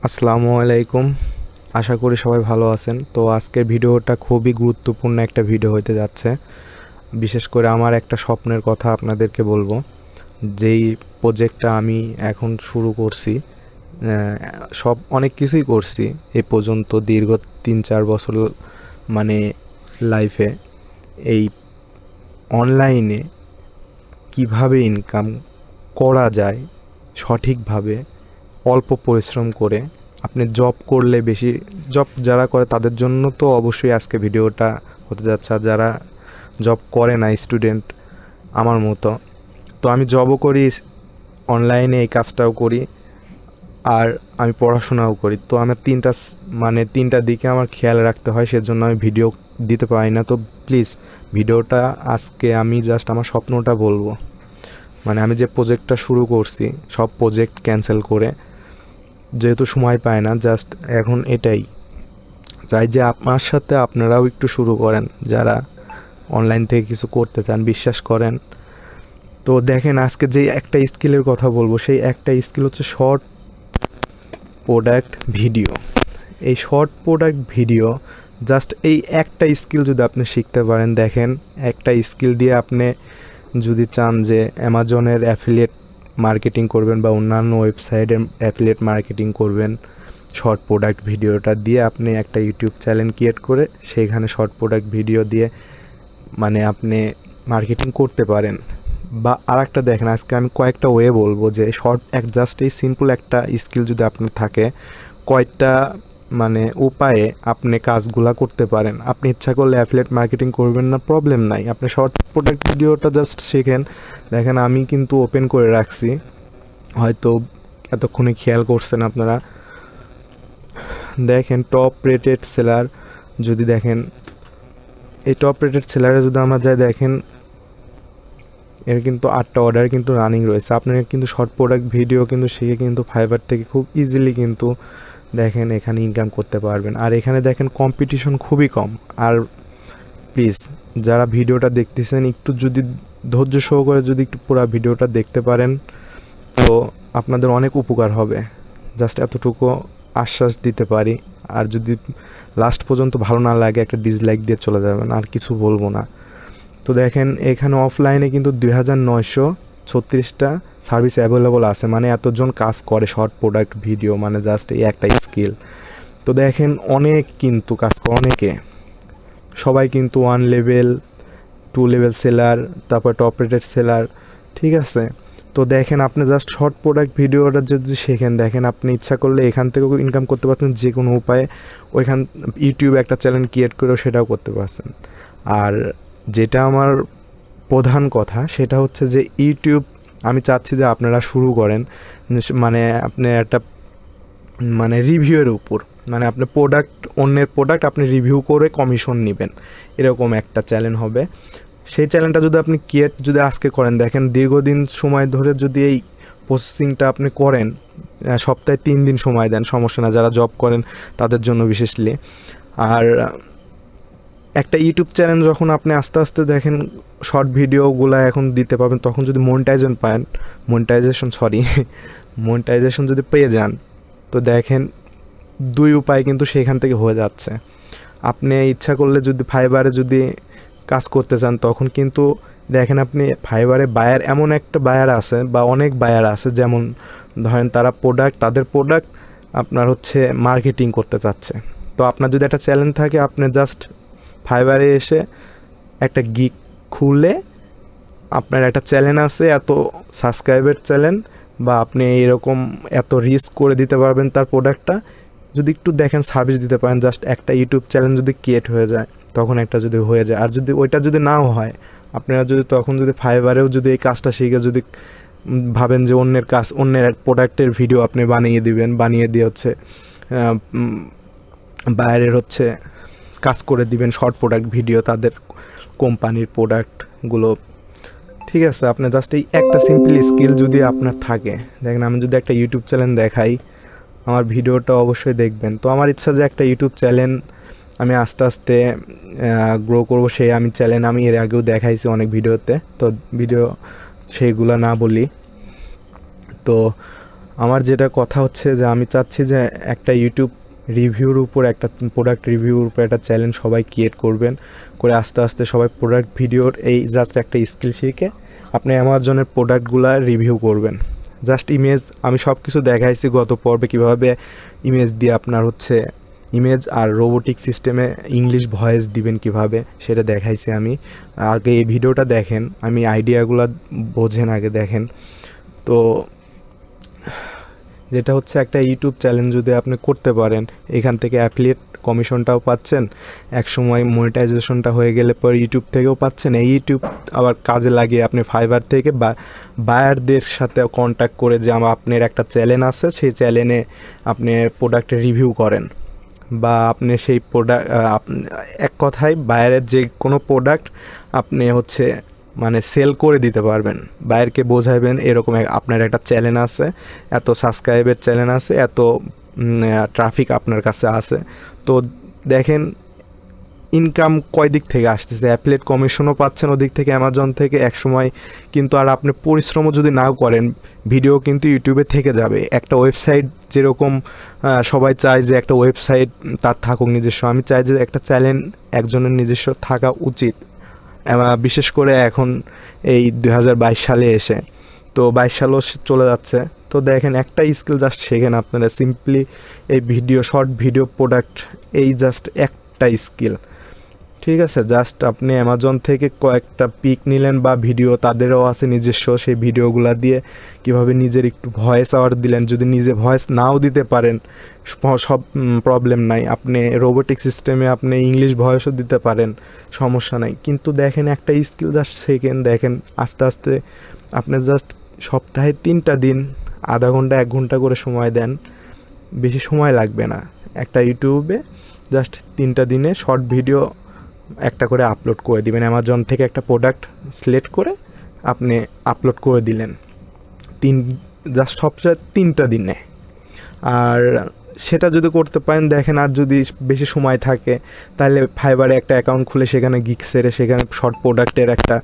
আসসালামু আলাইকুম। আশা করি সবাই ভালো আছেন। তো আজকের ভিডিওটা খুবই গুরুত্বপূর্ণ একটা ভিডিও হতে যাচ্ছে। বিশেষ করে আমার একটা স্বপ্নের কথা আপনাদেরকে বলবো। যেই প্রজেক্টটা আমি এখন শুরু করছি, সব অনেক কিছুই করছি এ পর্যন্ত দীর্ঘ ৩-৪ বছর মানে লাইফে। এই অনলাইনে কিভাবে ইনকাম করা যায় সঠিকভাবে, অল্প পরিশ্রম করে। আপনি জব করলে বেশি, জব যারা করে তাদের জন্য তো অবশ্যই আজকে ভিডিওটা হতে যাচ্ছে। আর যারা জব করে না, স্টুডেন্ট আমার মতো, তো আমি জবও করি, অনলাইনে এই কাজটাও করি, আর আমি পড়াশোনাও করি। তো আমার তিনটা দিকে আমার খেয়াল রাখতে হয়, সেজন্য আমি ভিডিও দিতে পারি না। তো প্লিজ ভিডিওটা আজকে আমি জাস্ট আমার স্বপ্নটা বলবো। আমি যে প্রজেক্টটা শুরু করছি, সব প্রজেক্ট ক্যান্সেল করে, যেহেতু সময় পায় না, জাস্ট এখন এটাই চাই যে আপনার সাথে আপনারাও একটু শুরু করেন, যারা অনলাইন থেকে কিছু করতে চান। বিশ্বাস করেন। তো দেখেন, আজকে যে একটা স্কিলের কথা বলবো, সেই একটা স্কিল হচ্ছে শর্ট প্রোডাক্ট ভিডিও। এই শর্ট প্রোডাক্ট ভিডিও, জাস্ট এই একটা স্কিল যদি আপনি শিখতে পারেন, দেখেন একটা স্কিল দিয়ে আপনি যদি চান যে অ্যামাজনের অ্যাফিলিয়েট মার্কেটিং করবেন বা অন্যান্য ওয়েবসাইটের অ্যাফিলিয়েট মার্কেটিং করবেন, শর্ট প্রোডাক্ট ভিডিওটা দিয়ে আপনি একটা ইউটিউব চ্যানেল ক্রিয়েট করে সেইখানে শর্ট প্রোডাক্ট ভিডিও দিয়ে আপনি মার্কেটিং করতে পারেন। বা আর একটা দেখেন, আজকে আমি কয়েকটা ওয়ে বলবো যে শর্ট জাস্ট এই সিম্পল একটা স্কিল যদি আপনার থাকে, কয়েকটা উপায়ে আপনি কাজগুলা করতে পারেন। আপনি ইচ্ছা করলে অ্যাফিলিয়েট মার্কেটিং করবেন না, প্রবলেম নাই, আপনি শর্ট প্রোডাক্ট ভিডিওটা জাস্ট শেখেন। দেখেন, আমি কিন্তু ওপেন করে রাখছি, হয়তো এতক্ষণে খেয়াল করছেন আপনারা। দেখেন, টপ রেটেড সেলার, যদি দেখেন এই টপ রেটেড সেলারে যদি আমরা যাই, দেখেন এর কিন্তু 8টা অর্ডার কিন্তু রানিং রয়েছে। আপনারা কিন্তু শর্ট প্রোডাক্ট ভিডিও কিন্তু শিখে কিন্তু ফাইবার থেকে খুব ইজিলি কিন্তু দেখেন এখানে ইনকাম করতে পারবেন। আর এখানে দেখেন কম্পিটিশন খুবই কম। আর প্লিজ যারা ভিডিওটা দেখতেছেন, একটু যদি ধৈর্য সহকারে যদি একটু পুরো ভিডিওটা দেখতে পারেন, তো আপনাদের অনেক উপকার হবে। জাস্ট এতটুকু আশ্বাস দিতে পারি। আর যদি লাস্ট পর্যন্ত ভালো না লাগে, একটা ডিসলাইক দিয়ে চলে যাবেন, আর কিছু বলবো না। তো দেখেন, এখানে অফলাইনে কিন্তু 2936টা সার্ভিস অ্যাভেলেবল আছে। এতজন কাজ করে শর্ট প্রোডাক্ট ভিডিও, জাস্ট এই একটা স্কিল। তো দেখেন, অনেক কিন্তু কাজ করে অনেকে, সবাই কিন্তু 1 লেভেল 2 লেভেল সেলার, তারপর টপ রেটেড সেলার, ঠিক আছে। তো দেখেন, আপনি জাস্ট শর্ট প্রোডাক্ট ভিডিওটা যদি শেখেন, দেখেন আপনি ইচ্ছা করলে এখান থেকেও ইনকাম করতে পারছেন যে কোনো উপায়ে। ওইখান ইউটিউবে একটা চ্যানেল ক্রিয়েট করেও সেটাও করতে পারছেন। আর যেটা আমার প্রধান কথা, সেটা হচ্ছে যে ইউটিউব আমি চাচ্ছি যে আপনারা শুরু করেন। আপনি একটা রিভিউয়ের উপর, আপনি অন্যের প্রোডাক্ট আপনি রিভিউ করে কমিশন নেবেন, এরকম একটা চ্যানেল হবে। সেই চ্যানেলটা যদি আপনি ক্রিয়েট যদি আজকে করেন, দেখেন দীর্ঘদিন সময় ধরে যদি এই প্রসেসিংটা আপনি করেন, সপ্তাহে 3 দিন সময় দেন, সমস্যা না, যারা জব করেন তাদের জন্য বিশেষলি। আর একটা ইউটিউব চ্যানেল যখন আপনি আস্তে আস্তে দেখেন শর্ট ভিডিওগুলো এখন দিতে পারবেন, তখন যদি মনিটাইজেশন যদি পেয়ে যান, তো দেখেন 2 উপায় কিন্তু সেখান থেকে হয়ে যাচ্ছে। আপনি ইচ্ছা করলে যদি ফাইবারে যদি কাজ করতে চান, তখন কিন্তু দেখেন আপনি ফাইবারে এমন একটা বায়ার আছে বা অনেক বায়ার আছে, যেমন ধরেন তাদের প্রোডাক্ট আপনার হচ্ছে মার্কেটিং করতে চাচ্ছে। তো আপনার যদি একটা চ্যানেল থাকে, আপনি জাস্ট ফাইবারে এসে একটা গিগ খুলে আপনার একটা চ্যানেল আছে, এত সাবস্ক্রাইবের চ্যানেল, বা আপনি এরকম এত রিস্ক করে দিতে পারবেন তার প্রোডাক্টটা, যদি একটু দেখেন সার্ভিস দিতে পারেন, জাস্ট একটা ইউটিউব চ্যানেল যদি ক্রিয়েট হয়ে যায়, তখন একটা যদি হয়ে যায়। আর যদি ওইটা যদি নাও হয়, আপনারা যদি তখন যদি ফাইবারেও যদি এই কাজটা শিখে যদি ভাবেন যে অন্যের প্রোডাক্টের ভিডিও আপনি বানিয়ে দিবেন, বানিয়ে দিয়ে হচ্ছে বাইরের হচ্ছে কাজ করে দিবেন শর্ট প্রোডাক্ট ভিডিও, তাদের কোম্পানির প্রোডাক্টগুলো, ঠিক আছে। আপনি জাস্ট এই একটা সিম্পল স্কিল যদি আপনার থাকে, দেখেন আমি যদি একটা ইউটিউব চ্যানেল দেখাই, আমার ভিডিওটা অবশ্যই দেখবেন। তো আমার ইচ্ছা যে একটা ইউটিউব চ্যানেল আমি আস্তে আস্তে গ্রো করবো। আমি চ্যানেল আমি এর আগেও দেখাইছি অনেক ভিডিওতে, তো ভিডিও সেইগুলো না বলি। তো আমার যেটা কথা হচ্ছে যে আমি চাচ্ছি যে একটা ইউটিউব রিভিউর উপর, একটা প্রোডাক্ট রিভিউর উপর একটা চ্যানেল সবাই ক্রিয়েট করবেন, করে আস্তে আস্তে সবাই প্রোডাক্ট ভিডিওর এই জাস্ট একটা স্কিল শিখে আপনি অ্যামাজনের প্রোডাক্টগুলো রিভিউ করবেন। জাস্ট ইমেজ আমি সব কিছু দেখাইছি গত পর্বে, কীভাবে ইমেজ দিয়ে আপনার হচ্ছে ইমেজ আর রোবোটিক সিস্টেমে ইংলিশ ভয়েস দিবেন কিভাবে, সেটা দেখাইছি আমি। আগে এই ভিডিওটা দেখেন, আমি আইডিয়াগুলো বোঝেন, আগে দেখেন। তো যেটা হচ্ছে একটা ইউটিউব চ্যানেল যদি আপনি করতে পারেন, এখান থেকে অ্যাফিলিয়েট কমিশনটাও পাচ্ছেন, একসময় মনিটাইজেশনটা হয়ে গেলে পর ইউটিউব থেকেও পাচ্ছেন। এই ইউটিউব আবার কাজে লাগিয়ে আপনি ফাইবার থেকে বা বায়ারদের সাথে কন্ট্যাক্ট করে যে আপনার একটা চ্যানেল আছে, সেই চ্যানেলে আপনি প্রোডাক্টের রিভিউ করেন, বা আপনি সেই প্রোডাক্ট এক কথায় বায়ারের যে কোনো প্রোডাক্ট আপনি হচ্ছে মানে সেল করে দিতে পারবেন। বায়ারকে বোঝাবেন এরকম আপনার একটা চ্যানেল আছে, এত সাবস্ক্রাইবের চ্যানেল আছে, এত ট্রাফিক আপনার কাছে আছে। তো দেখেন ইনকাম কয় দিক থেকে আসতেছে, অ্যাফিলিয়েট কমিশনও পাচ্ছেন ওদিক থেকে, অ্যামাজন থেকে। একসময় কিন্তু আর আপনি পরিশ্রমও যদি নাও করেন, ভিডিও কিন্তু ইউটিউবে থেকে যাবে। একটা ওয়েবসাইট যেরকম সবাই চায় যে একটা ওয়েবসাইট তার থাকুক নিজস্ব, আমি চাই যে একটা চ্যানেল একজনের নিজস্ব থাকা উচিত, বিশেষ করে এখন এই 2022 সালে এসে। তো 22 সালও চলে যাচ্ছে। তো দেখেন একটা স্কিল জাস্ট শেখেন আপনারা, সিম্পলি এই ভিডিও, শর্ট ভিডিও প্রোডাক্ট, এই জাস্ট একটা স্কিল, ঠিক আছে? জাস্ট আপনি অ্যামাজন থেকে কয়েকটা পিক নিলেন বা ভিডিও, তাদেরও আছে নিজস্ব, সেই ভিডিওগুলো দিয়ে কিভাবে নিজের একটু ভয়েস আওয়ার দিলেন। যদি নিজে ভয়েস নাও দিতে পারেন সব প্রবলেম নাই, আপনি রোবোটিক সিস্টেমে আপনি ইংলিশ ভয়েসও দিতে পারেন, সমস্যা নাই। কিন্তু দেখেন একটা স্কিল জাস্ট শেখেন, দেখেন আস্তে আস্তে আপনি জাস্ট সপ্তাহে 3টা দিন আধা ঘন্টা 1 ঘন্টা করে সময় দেন, বেশি সময় লাগবে না। একটা ইউটিউবে জাস্ট 3টা দিনে শর্ট ভিডিও একটা করে আপলোড করে দিবেন। অ্যামাজন থেকে একটা প্রোডাক্ট সিলেক্ট করে আপনি আপলোড করে দিলেন, জাস্ট সপ্তাহে 3টা দিনে। আর সেটা যদি করতে পারেন, দেখেন আর যদি বেশি সময় থাকে তাহলে ফাইবারে একটা অ্যাকাউন্ট খুলে সেখানে গিগ সেরে, সেখানে শর্ট প্রোডাক্টের একটা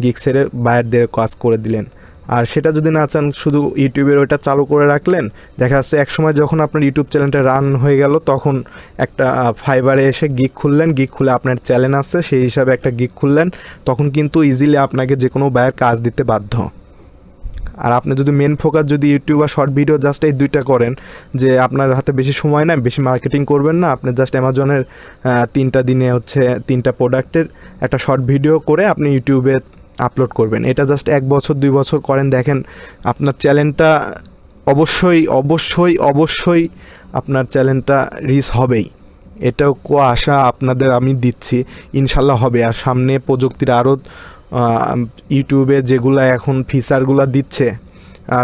গিগ সেরে বায়ারদের কাজ করে দিলেন। আর সেটা যদি না চান, শুধু ইউটিউবের ওইটা চালু করে রাখলেন, দেখা যাচ্ছে এক সময় যখন আপনার ইউটিউব চ্যানেলটা রান হয়ে গেল, তখন একটা ফাইবারে এসে গিগ খুললেন, গিগ খুলে আপনার চ্যানেল আছে সেই হিসাবে একটা গিগ খুললেন, তখন কিন্তু ইজিলি আপনাকে যে কোনো বায়ার কাজ দিতে বাধ্য। আর আপনি যদি মেন ফোকাস যদি ইউটিউব আর শর্ট ভিডিও জাস্ট এই দুইটা করেন, যে আপনার হাতে বেশি সময় নাই, বেশি মার্কেটিং করবেন না, আপনি জাস্ট অ্যামাজনের 3টা দিনে হচ্ছে 3টা প্রোডাক্টের একটা শর্ট ভিডিও করে আপনি ইউটিউবে আপলোড করবেন। এটা জাস্ট 1 বছর 2 বছর করেন, দেখেন আপনার চ্যানেলটা অবশ্যই অবশ্যই অবশ্যই আপনার চ্যানেলটা রিচ হবেই। এটাও আশা আপনাদের আমি দিচ্ছি, ইনশাল্লাহ হবে। আর সামনে প্রযুক্তির আরও ইউটিউবে যেগুলো এখন ফিচারগুলো দিচ্ছে,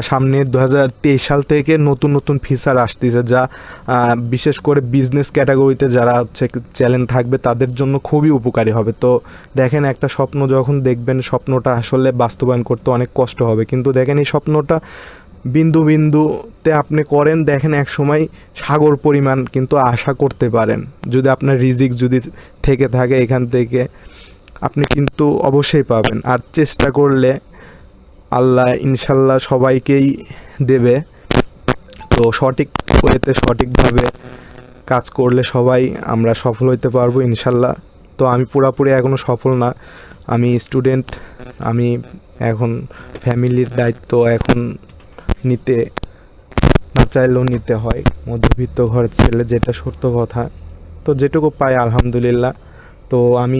সামনে 2023 সাল থেকে নতুন নতুন ফিচার আসতেছে, যা বিশেষ করে বিজনেস ক্যাটাগরিতে যারা হচ্ছে চ্যানেল থাকবে তাদের জন্য খুবই উপকারী হবে। তো দেখেন একটা স্বপ্ন যখন দেখবেন, স্বপ্নটা আসলে বাস্তবায়ন করতে অনেক কষ্ট হবে, কিন্তু দেখেন এই স্বপ্নটা বিন্দু বিন্দুতে আপনি করেন, দেখেন এক সময় সাগর পরিমাণ কিন্তু আশা করতে পারেন। যদি আপনার রিজিক যদি থেকে থাকে এখান থেকে, আপনি কিন্তু অবশ্যই পাবেন। আর চেষ্টা করলে আল্লাহ ইনশাল্লাহ সবাইকেই দেবে। তো সঠিক ওয়েতে সঠিকভাবে কাজ করলে সবাই আমরা সফল হইতে পারবো ইনশাল্লাহ। তো আমি পুরাপুরি এখনও সফল না, আমি স্টুডেন্ট, আমি এখন ফ্যামিলির দায়িত্ব এখন নিতে না চাইলেও নিতে হয়, মধ্যবিত্ত ঘরের ছেলে, যেটা সত্য কথা। তো যেটুকু পাই আলহামদুলিল্লাহ। তো আমি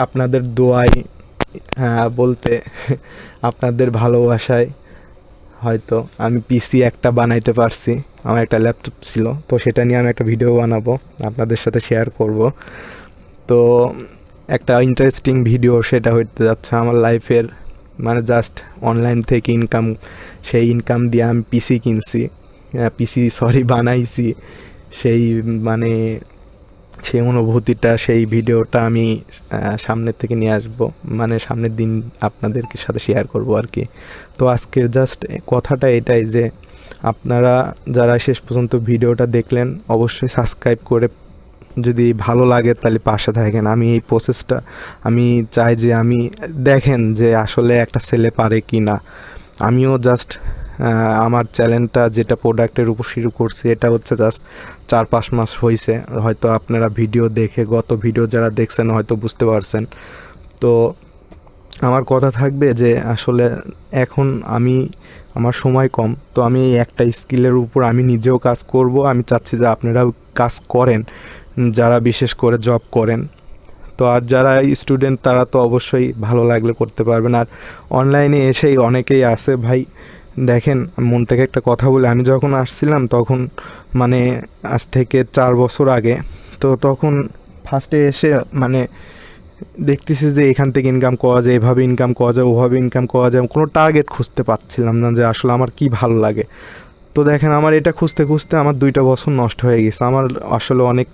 আপনাদের দোয়ায় বলতে আপনাদের ভালোবাসায় হয়তো আমি পিসি একটা বানাইতে পারছি, আমার একটা ল্যাপটপ ছিল, তো সেটা নিয়ে আমি একটা ভিডিও বানাবো, আপনাদের সাথে শেয়ার করব। তো একটা ইন্টারেস্টিং ভিডিও সেটা হইতে যাচ্ছে আমার লাইফের, মানে জাস্ট অনলাইন থেকে ইনকাম, সেই ইনকাম দিয়ে আমি পিসি কিনছি, বানাইছি, সেই মানে সেই অনুভূতিটা, সেই ভিডিওটা আমি সামনের থেকে নিয়ে আসবো, মানে সামনের দিন আপনাদেরকে সাথে শেয়ার করব আর কি। তো আজকের জাস্ট কথাটা এটাই যে আপনারা যারা শেষ পর্যন্ত ভিডিওটা দেখলেন, অবশ্যই সাবস্ক্রাইব করে যদি ভালো লাগে তাহলে পাশে থাকেন। আমি এই প্রসেসটা আমি চাই যে আমি দেখেন যে আসলে একটা ছেলে পারে কি না। আমিও জাস্ট আমার চ্যানেলটা যেটা প্রোডাক্টের উপর শুরু করছি এটা হচ্ছে জাস্ট 4-5 মাস হয়েছে। হয়তো আপনারা ভিডিও দেখে গত ভিডিও যারা দেখছেন হয়তো বুঝতে পারছেন। তো আমার কথা থাকবে যে আসলে এখন আমার সময় কম, তো আমি এই একটা স্কিলের উপর আমি নিজেও কাজ করব। আমি চাচ্ছি যে আপনারাও কাজ করেন, যারা বিশেষ করে জব করেন। তো আর যারা স্টুডেন্ট তারা তো অবশ্যই ভালো লাগলে করতে পারবেন। আর অনলাইনে এসেই অনেকেই আছে ভাই, দেখেন মন থেকে একটা কথা বলে, আমি যখন আসছিলাম তখন মানে আজ থেকে 4 বছর আগে, তো তখন ফার্স্টে এসে মানে দেখতেছি যে এখান থেকে ইনকাম করা যায়, এভাবে ইনকাম করা যায়, ওভাবে ইনকাম করা যায়, কোনো টার্গেট খুঁজতে পারছিলাম না যে আসলে আমার কি ভালো লাগে। তো দেখেন আমার এটা খুঁজতে খুঁজতে আমার 2টা বছর নষ্ট হয়ে গেছে। আমার আসলে অনেক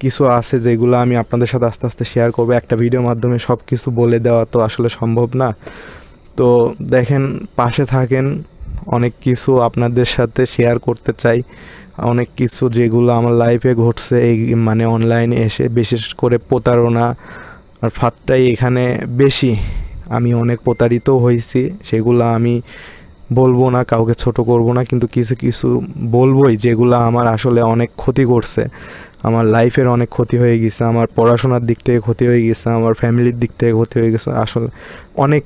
কিছু আছে যেগুলো আমি আপনাদের সাথে আস্তে আস্তে শেয়ার করবো। একটা ভিডিওর মাধ্যমে সব কিছু বলে দেওয়া তো আসলে সম্ভব না। তো দেখেন, পাশে থাকেন, অনেক কিছু আপনাদের সাথে শেয়ার করতে চাই। অনেক কিছু যেগুলো আমার লাইফে ঘটছে এই মানে অনলাইনে এসে, বিশেষ করে প্রতারণা আর ফাঁদটাই এখানে বেশি। আমি অনেক প্রতারিত হয়েছি, সেগুলো আমি বলবো না, কাউকে ছোট করব না, কিন্তু কিছু কিছু বলবোই যেগুলো আমার আসলে অনেক ক্ষতি করছে। আমার লাইফের অনেক ক্ষতি হয়ে গেছে, আমার পড়াশোনার দিক থেকে ক্ষতি হয়ে গেছে, আমার ফ্যামিলির দিক থেকে ক্ষতি হয়ে গেছে। আসলে অনেক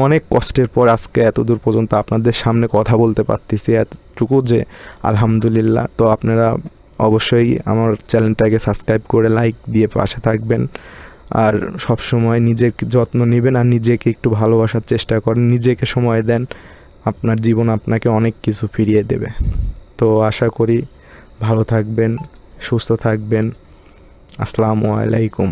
অনেক কষ্টের পর আজকে এতদূর পর্যন্ত আপনাদের সামনে কথা বলতে পারতেছি, এতটুকু যে আলহামদুলিল্লাহ। তো আপনারা অবশ্যই আমার চ্যানেলটাকে সাবস্ক্রাইব করে লাইক দিয়ে পাশে থাকবেন। আর সব সময় নিজের যত্ন নেবেন আর নিজেকে একটু ভালোবাসার চেষ্টা করেন, নিজেকে সময় দেন, আপনার জীবন আপনাকে অনেক কিছু ফিরিয়ে দেবে। তো আশা করি ভালো থাকবেন, সুস্থ থাকবেন। আসসালামু আলাইকুম।